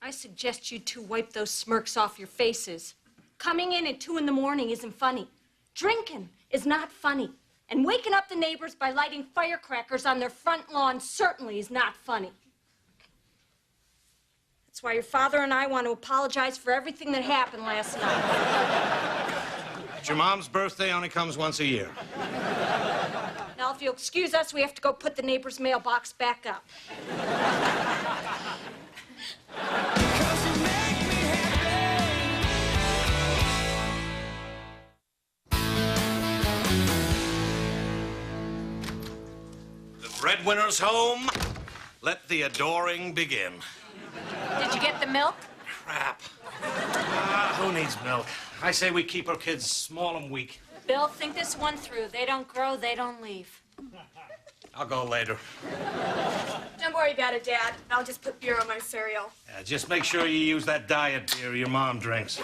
I suggest you two wipe those smirks off your faces. Coming in at 2 in the morning isn't funny. Drinking is not funny. And waking up the neighbors by lighting firecrackers on their front lawn certainly is not funny. That's why your father and I want to apologize for everything that happened last night. But your mom's birthday only comes once a year. Now, if you'll excuse us, we have to go put the neighbor's mailbox back up. Breadwinner's home. Let the adoring begin. Did you get the milk? Crap. Who needs milk? I say we keep our kids small and weak. Bill, think this one through. They don't grow, they don't leave. I'll go later. Don't worry about it, Dad. I'll just put beer on my cereal. Yeah, just make sure you use that diet beer your mom drinks.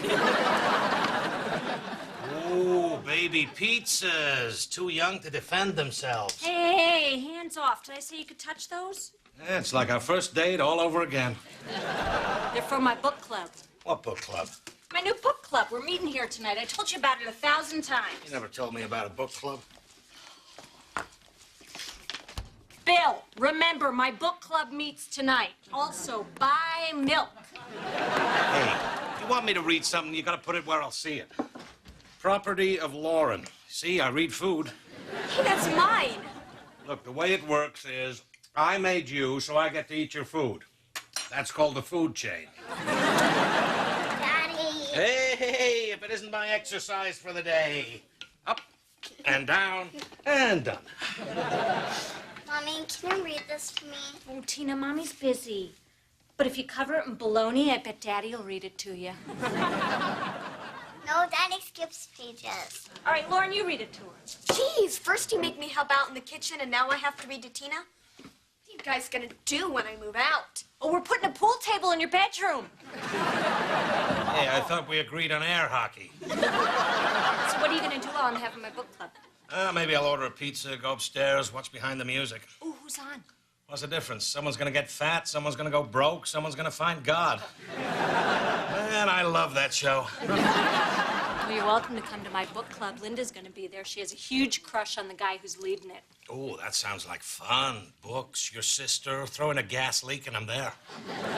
Ooh, baby pizzas. Too young to defend themselves. Hey, hands off. Did I say you could touch those? Yeah, it's like our first date all over again. They're from my book club. What book club? My new book club. We're meeting here tonight. I told you about it 1,000 times. You never told me about a book club. Bill, remember, my book club meets tonight. Also, buy milk. Hey, if you want me to read something, you gotta put it where I'll see it. Property of Lauren. See, I read food. Hey, that's mine. Look, the way it works is I made you, so I get to eat your food. That's called the food chain. Daddy. Hey, if it isn't my exercise for the day. Up and down and done. Mommy, can you read this to me? Oh, Tina, Mommy's busy. But if you cover it in bologna, I bet Daddy will read it to you. No, Daddy skips pages. All right, Lauren, you read it to her. Jeez, first you make me help out in the kitchen, and now I have to read to Tina? What are you guys gonna do when I move out? Oh, we're putting a pool table in your bedroom. Hey, I thought we agreed on air hockey. So what are you going to do while I'm having my book club? Maybe I'll order a pizza, go upstairs, watch behind the music. Ooh, who's on? What's the difference? Someone's gonna get fat, someone's gonna go broke, someone's gonna find God. Man, I love that show. Well, you're welcome to come to my book club. Linda's going to be there. She has a huge crush on the guy who's leading it. Oh, that sounds like fun. Books, your sister, throw in a gas leak, and I'm there.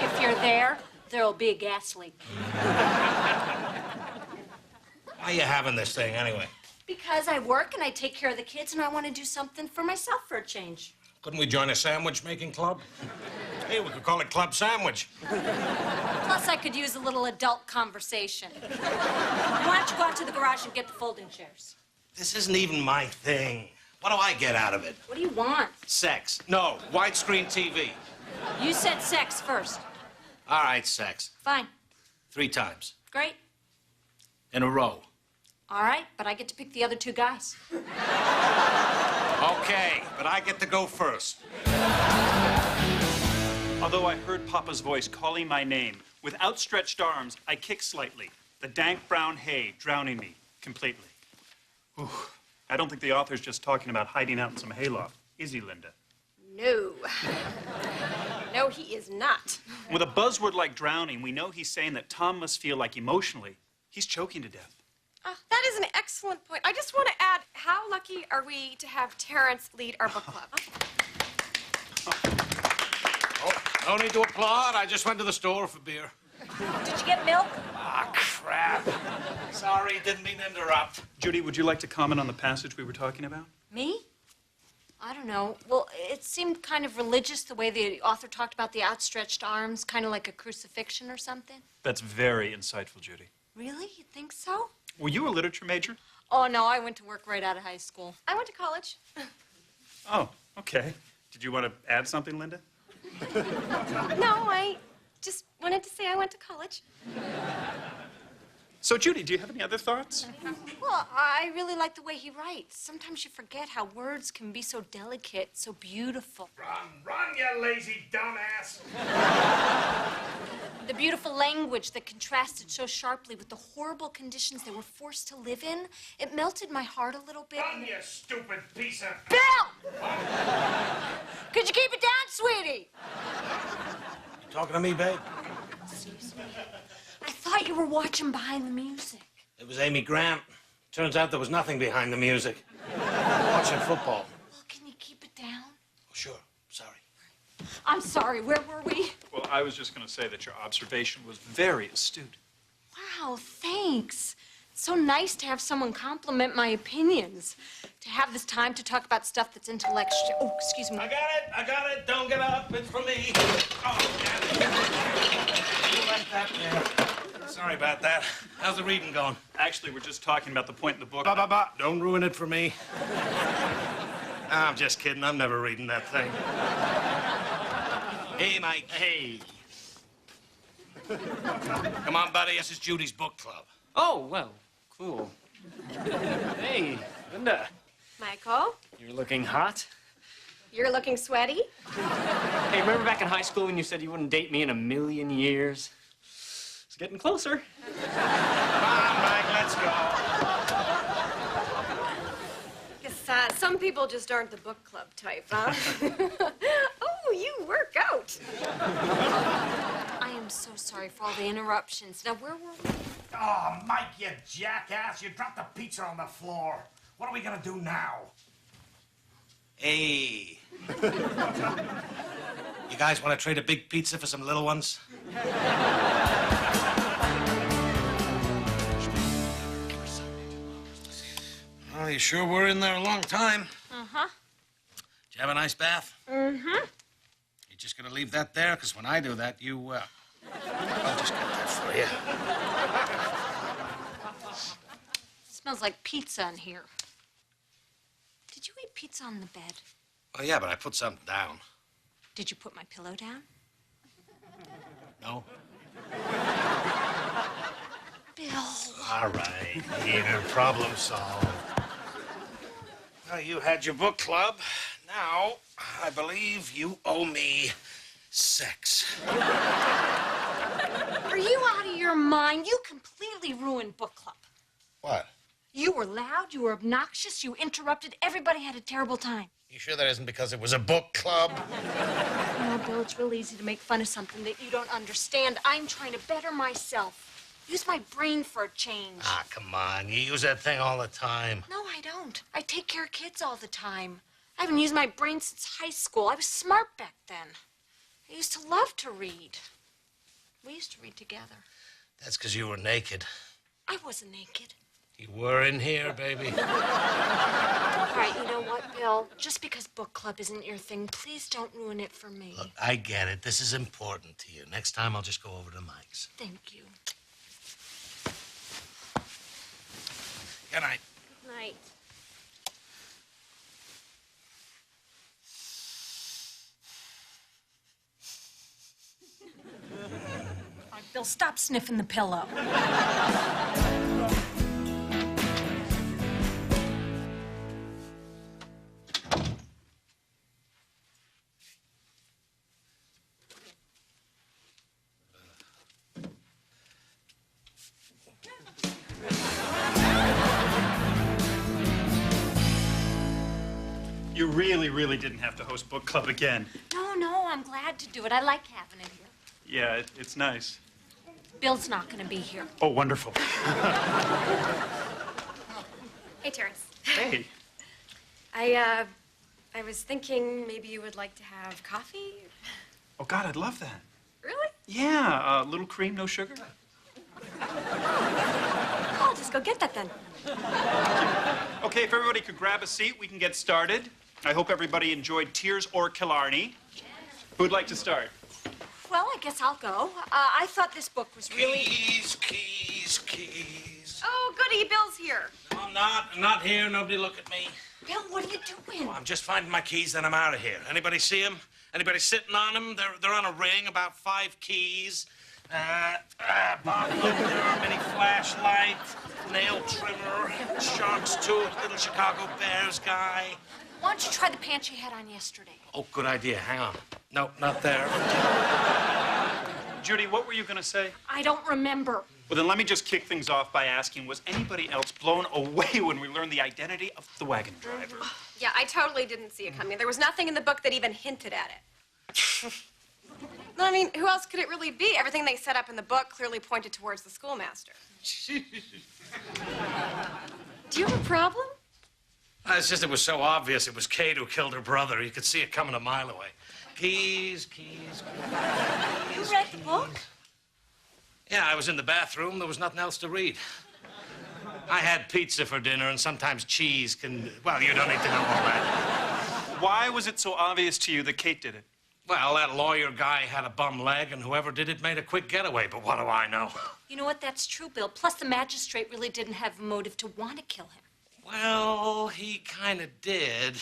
If you're there, there'll be a gas leak. Why are you having this thing, anyway? Because I work and I take care of the kids, and I want to do something for myself for a change. Couldn't we join a sandwich-making club? Hey, we could call it Club Sandwich. Plus, I could use a little adult conversation. Why don't you go out to the garage and get the folding chairs? This isn't even my thing. What do I get out of it? What do you want? Sex. No, widescreen TV. You said sex first. All right, sex. Fine. 3 times. Great. In a row. All right, but I get to pick the other 2 guys. Okay, but I get to go first. Although I heard Papa's voice calling my name, with outstretched arms, I kicked slightly, the dank brown hay drowning me completely. Whew. I don't think the author's just talking about hiding out in some hayloft, is he, Linda? No. No, he is not. With a buzzword like drowning, we know he's saying that Tom must feel like emotionally he's choking to death. That is an excellent point. I just want to add, how lucky are we to have Terrence lead our book club? Oh, no need to applaud. I just went to the store for beer. Did you get milk? Ah, crap. Sorry, didn't mean to interrupt. Judy, would you like to comment on the passage we were talking about? Me? I don't know. Well, it seemed kind of religious, the way the author talked about the outstretched arms, kind of like a crucifixion or something. That's very insightful, Judy. Really? You think so? Were you a literature major? Oh, no, I went to work right out of high school. I went to college. Oh, okay. Did you want to add something, Linda? No, I just wanted to say I went to college. So, Judy, do you have any other thoughts? Well, I really like the way he writes. Sometimes you forget how words can be so delicate, so beautiful. Run, you lazy dumbass. The beautiful language that contrasted so sharply with the horrible conditions they were forced to live in, it melted my heart a little bit. Run, you stupid piece of... Bill! Could you keep it down, sweetie? Talking to me, babe? Excuse me. I thought you were watching Behind the Music. It was Amy Grant. Turns out there was nothing behind the music. Watching football. Well, can you keep it down? Oh, sure. Sorry. I'm sorry, where were we? Well, I was just going to say that your observation was very astute. Wow, thanks. It's so nice to have someone compliment my opinions. To have this time to talk about stuff that's intellectual. Oh, excuse me. I got it. Don't get up. It's for me. Oh, damn it. You left that there. Sorry about that. How's the reading going? Actually, we're just talking about the point in the book. Don't ruin it for me. I'm just kidding. I'm never reading that thing. Hey, Mike. Hey. Come on, buddy. This is Judy's book club. Oh, well, cool. Hey, Linda. Michael, You're looking hot. you're looking sweaty. Hey, remember back in high school when you said you wouldn't date me in a million years? It's getting closer. Come on, Mike. Let's go. Guess some people just aren't the book club type, huh? Oh, you work out. I am so sorry for all the interruptions. Now, where were we? Oh, Mike, you jackass. You dropped the pizza on the floor. What are we gonna do now? Hey. You guys want to trade a big pizza for some little ones? Oh, you sure were in there a long time. Uh-huh. Did you have a nice bath? Mm-hmm. You just gonna leave that there? Because when I do that, I'll just get that for you. Smells like pizza in here. Did you eat pizza on the bed? Oh, yeah, but I put something down. Did you put my pillow down? No? Bill. All right, here, problem solved. Well, you had your book club. Now, I believe you owe me sex. Are you out of your mind? You completely ruined book club. What? You were loud, you were obnoxious, you interrupted, everybody had a terrible time. You sure that isn't because it was a book club? No, Bill, it's real easy to make fun of something that you don't understand. I'm trying to better myself. Use my brain for a change. Ah, come on. You use that thing all the time. No, I don't. I take care of kids all the time. I haven't used my brain since high school. I was smart back then. I used to love to read. We used to read together. That's because you were naked. I wasn't naked. You were in here, baby. All right, you know what, Bill? Just because book club isn't your thing, please don't ruin it for me. Look, I get it. This is important to you. Next time, I'll just go over to Mike's. Thank you. Good night. Good night. All right, Bill, stop sniffing the pillow. You really didn't have to host book club again. No, I'm glad to do it. I like having it here. Yeah, it's nice. Bill's not going to be here. Oh, wonderful. Hey, Terrence. Hey. I was thinking maybe you would like to have coffee. Oh, God, I'd love that. Really? Yeah, little cream, no sugar. I'll just go get that then. Okay, if everybody could grab a seat, we can get started. I hope everybody enjoyed Tears or Killarney. Who'd like to start? Well, I guess I'll go. I thought this book was really... Keys. Oh, goody, Bill's here. No, I'm not. I'm not here. Nobody look at me. Bill, what are you doing? I'm just finding my keys, then I'm out of here. Anybody see them? Anybody sitting on them? They're on a ring, about 5 keys. Bottle opener, mini flashlight, nail trimmer, shark's tooth, little Chicago Bears guy. Why don't you try the pants you had on yesterday? Oh, good idea. Hang on. Nope, not there. Judy, what were you going to say? I don't remember. Well, then let me just kick things off by asking, was anybody else blown away when we learned the identity of the wagon driver? Yeah, I totally didn't see it coming. There was nothing in the book that even hinted at it. No, I mean, who else could it really be? Everything they set up in the book clearly pointed towards the schoolmaster. Do you have a problem? It's just it was so obvious it was Kate who killed her brother. You could see it coming a mile away. Keys. You read the book? Yeah, I was in the bathroom. There was nothing else to read. I had pizza for dinner, and sometimes cheese can... Well, you don't need to know all that. Why was it so obvious to you that Kate did it? Well, that lawyer guy had a bum leg, and whoever did it made a quick getaway, but what do I know? You know what? That's true, Bill. Plus, the magistrate really didn't have a motive to want to kill him. Well, he kind of did.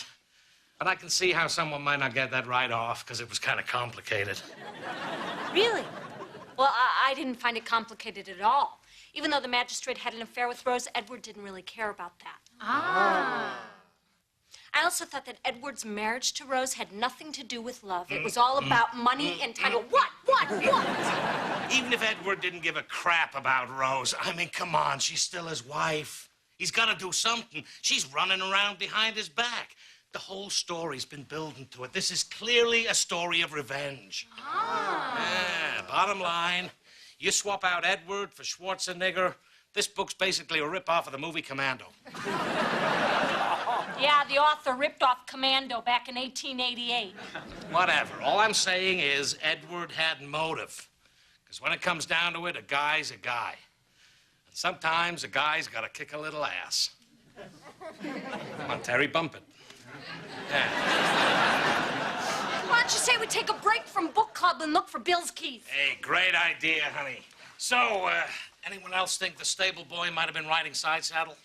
But I can see how someone might not get that right off, because it was kind of complicated. Really? Well, I didn't find it complicated at all. Even though the magistrate had an affair with Rose, Edward didn't really care about that. Ah. I also thought that Edward's marriage to Rose had nothing to do with love. It was all about money and title. What? Even if Edward didn't give a crap about Rose, I mean, come on, she's still his wife. He's got to do something. She's running around behind his back. The whole story's been building to it. This is clearly a story of revenge. Ah. Yeah, bottom line, you swap out Edward for Schwarzenegger, this book's basically a rip-off of the movie Commando. Yeah, the author ripped off Commando back in 1888. Whatever. All I'm saying is Edward had motive. Because when it comes down to it, a guy's a guy. And sometimes a guy's got to kick a little ass. Come on, Terry, bump it. Yeah. Why don't you say we take a break from book club and look for Bill's keys? Hey, great idea, honey. So, anyone else think the stable boy might have been riding side saddle?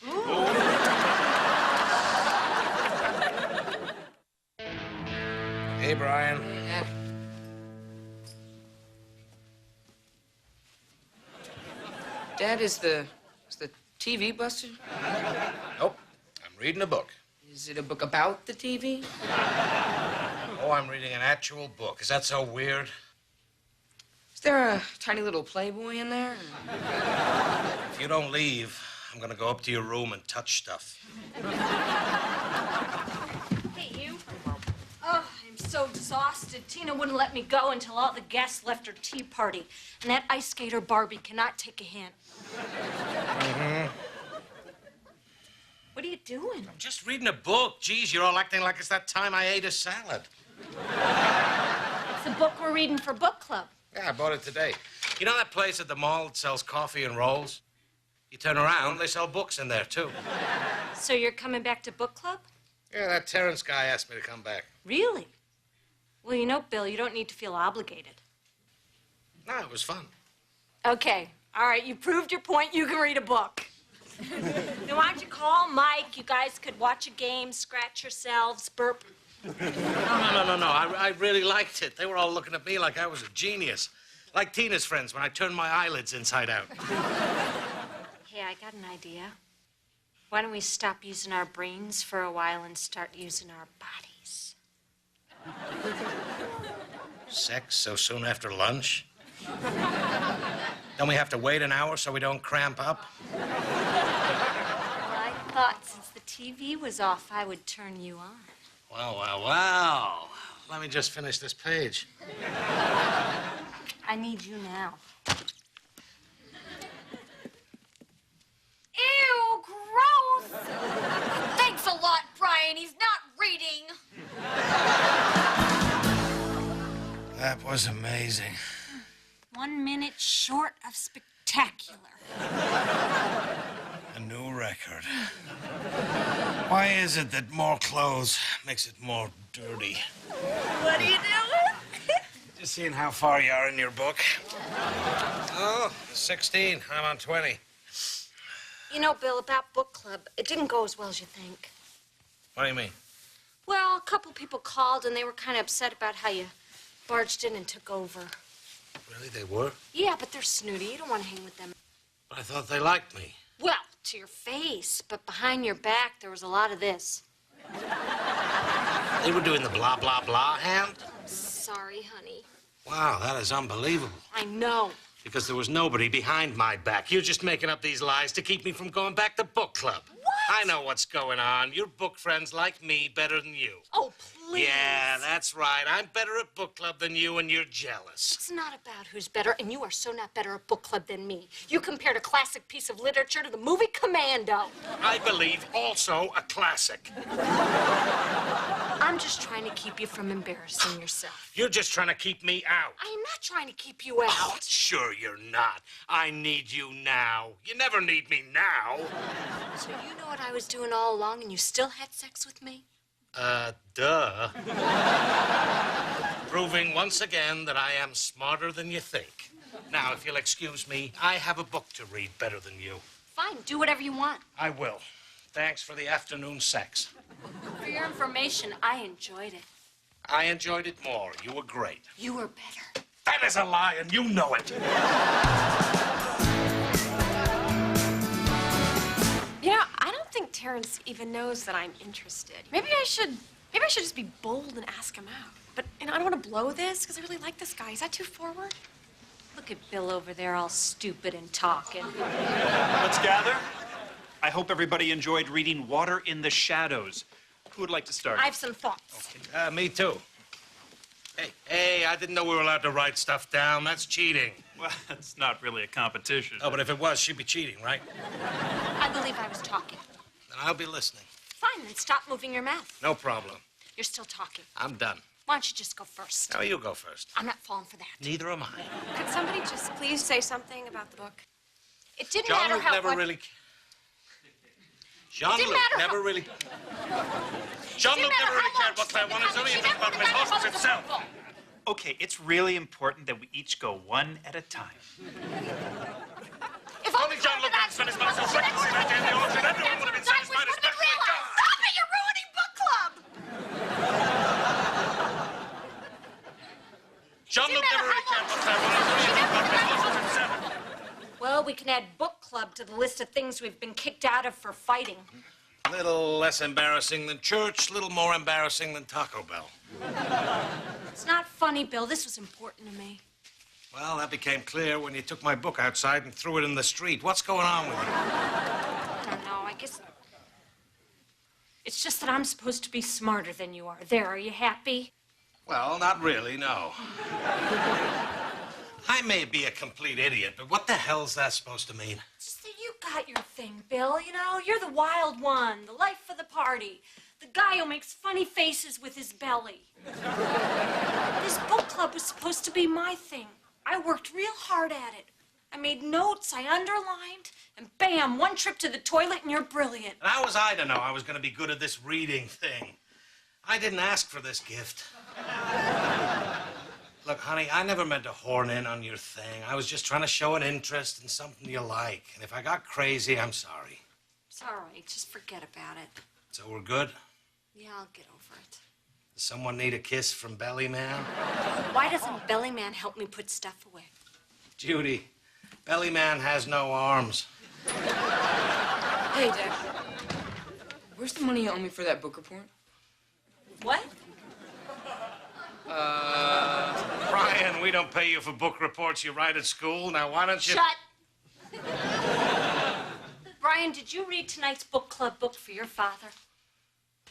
Hey, Brian. Dad, is the TV busted? Nope. I'm reading a book. Is it a book about the TV? Oh, I'm reading an actual book. Is that so weird? Is there a tiny little Playboy in there? If you don't leave, I'm gonna go up to your room and touch stuff. Hey, you. Oh, I'm so exhausted. Tina wouldn't let me go until all the guests left her tea party. And that ice skater Barbie cannot take a hint. Mm-hmm. What are you doing? I'm just reading a book. Geez, you're all acting like it's that time I ate a salad. It's the book we're reading for book club. Yeah, I bought it today. You know that place at the mall that sells coffee and rolls? You turn around, they sell books in there, too. So you're coming back to book club? Yeah, that Terrence guy asked me to come back. Really? Well, you know, Bill, you don't need to feel obligated. No, it was fun. Okay. All right, you proved your point. You can read a book. Now, why don't you call Mike? You guys could watch a game, scratch yourselves, burp. No. I really liked it. They were all looking at me like I was a genius. Like Tina's friends when I turned my eyelids inside out. Hey, I got an idea. Why don't we stop using our brains for a while and start using our bodies? Sex so soon after lunch? Don't we have to wait an hour so we don't cramp up? Well, I thought since the TV was off, I would turn you on. Well. Let me just finish this page. I need you now. Ew, gross! Thanks a lot, Brian. He's not reading. That was amazing. 1 minute short of spectacular. A new record. Why is it that more clothes makes it more dirty? What are you doing? Just seeing how far you are in your book. Oh, 16. I'm on 20. You know, Bill, about book club, it didn't go as well as you think. What do you mean? Well, a couple people called, and they were kind of upset about how you barged in and took over. Really, they were? Yeah, but they're snooty. You don't want to hang with them. But I thought they liked me. Well, to your face, but behind your back, there was a lot of this. They were doing the blah, blah, blah hand? Sorry, honey. Wow, that is unbelievable. I know. Because there was nobody behind my back. You're just making up these lies to keep me from going back to book club. What? I know what's going on. Your book friends like me better than you. Oh, please. Yeah, that's right. I'm better at book club than you, and you're jealous. It's not about who's better, and you are so not better at book club than me. You compared a classic piece of literature to the movie Commando. I believe also a classic. I'm just trying to keep you from embarrassing yourself. You're just trying to keep me out. I am not trying to keep you out. Oh, sure you're not. I need you now. You never need me now. So you know what I was doing all along, and you still had sex with me? Duh. Proving once again that I am smarter than you think. Now, if you'll excuse me, I have a book to read better than you. Fine, do whatever you want. I will. Thanks for the afternoon sex. For your information, I enjoyed it. I enjoyed it more. You were great. You were better. That is a lie, and you know it. You know, I don't think Terrence even knows that I'm interested. Maybe I should just be bold and ask him out. But, you know, I don't want to blow this because I really like this guy. Is that too forward? Look at Bill over there all stupid and talking. Let's gather. I hope everybody enjoyed reading Water in the Shadows. Who would like to start? I have some thoughts. Me too. Hey, I didn't know we were allowed to write stuff down. That's cheating. Well, it's not really a competition. Oh, but if it was, she'd be cheating, right? I believe I was talking. Then I'll be listening. Fine, then stop moving your mouth. No problem. You're still talking. I'm done. Why don't you just go first? Now, you go first. I'm not falling for that. Neither am I. Could somebody just please say something about the book? It didn't matter Jean-Luc how never much... really... didn't Jean-Luc matter never how- really... Jean-Luc matter never really how cared much what Claire wanted. It's only she anything never about his remembered husband the himself. book. Okay, it's really important that we each go one at a time. If Only Jean-Luc didn't spend his money so recklessly back in the auction. Everyone would have been satisfied, especially God. Stop it! You're ruining book club! Jean-Luc never really cared what Claire wanted. It's only anything about his husband himself. Well, we can add book club to the list of things we've been kicked out of for fighting. A little less embarrassing than church, a little more embarrassing than Taco Bell. It's not funny, Bill. This was important to me. Well, that became clear when you took my book outside and threw it in the street. What's going on with you? I don't know. I guess... It's just that I'm supposed to be smarter than you are. There, are you happy? Well, not really, no. I may be a complete idiot, but what the hell's that supposed to mean? It's just that you got your thing, Bill. You know, you're the wild one, the life of the party, the guy who makes funny faces with his belly. This book club was supposed to be my thing. I worked real hard at it. I made notes, I underlined, and bam, one trip to the toilet and you're brilliant. And how was I to know I was going to be good at this reading thing? I didn't ask for this gift. Look, honey, I never meant to horn in on your thing. I was just trying to show an interest in something you like. And if I got crazy, I'm sorry. It's all right, just forget about it. So we're good? Yeah, I'll get over it. Does someone need a kiss from Bellyman? Why doesn't Bellyman help me put stuff away? Judy, Bellyman has no arms. Hey, Dad. Where's the money you owe me for that book report? What? Brian, we don't pay you for book reports you write at school. Now, why don't you... Shut! Brian, did you read tonight's book club book for your father?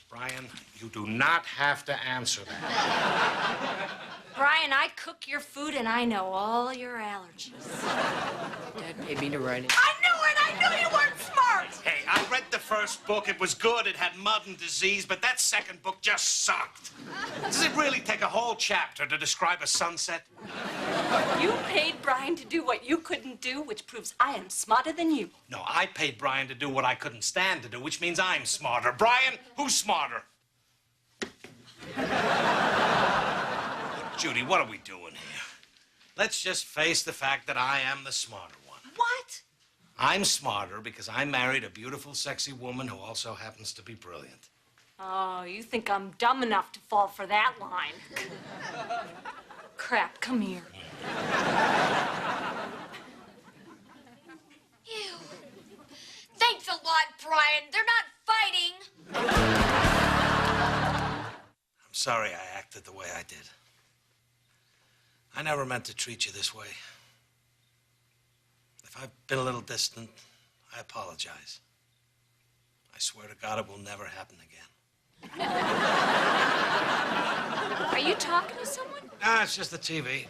Brian, you do not have to answer that. Brian, I cook your food and I know all your allergies. Dad paid me to write it. I knew it! I knew you weren't smart! Hey, I read the first book. It was good. It had mud and disease, but that second book just sucked. Does it really take a whole chapter to describe a sunset? You paid Brian to do what you couldn't do, which proves I am smarter than you. No, I paid Brian to do what I couldn't stand to do, which means I'm smarter. Brian, who's smarter? Judy, what are we doing here? Let's just face the fact that I am the smarter one. What? I'm smarter because I married a beautiful, sexy woman who also happens to be brilliant. Oh, you think I'm dumb enough to fall for that line. Crap, come here. Ew. Thanks a lot, Brian. They're not fighting. I'm sorry I acted the way I did. I never meant to treat you this way. If I've been a little distant, I apologize. I swear to God it will never happen again. Are you talking to someone? Ah, it's just the TV.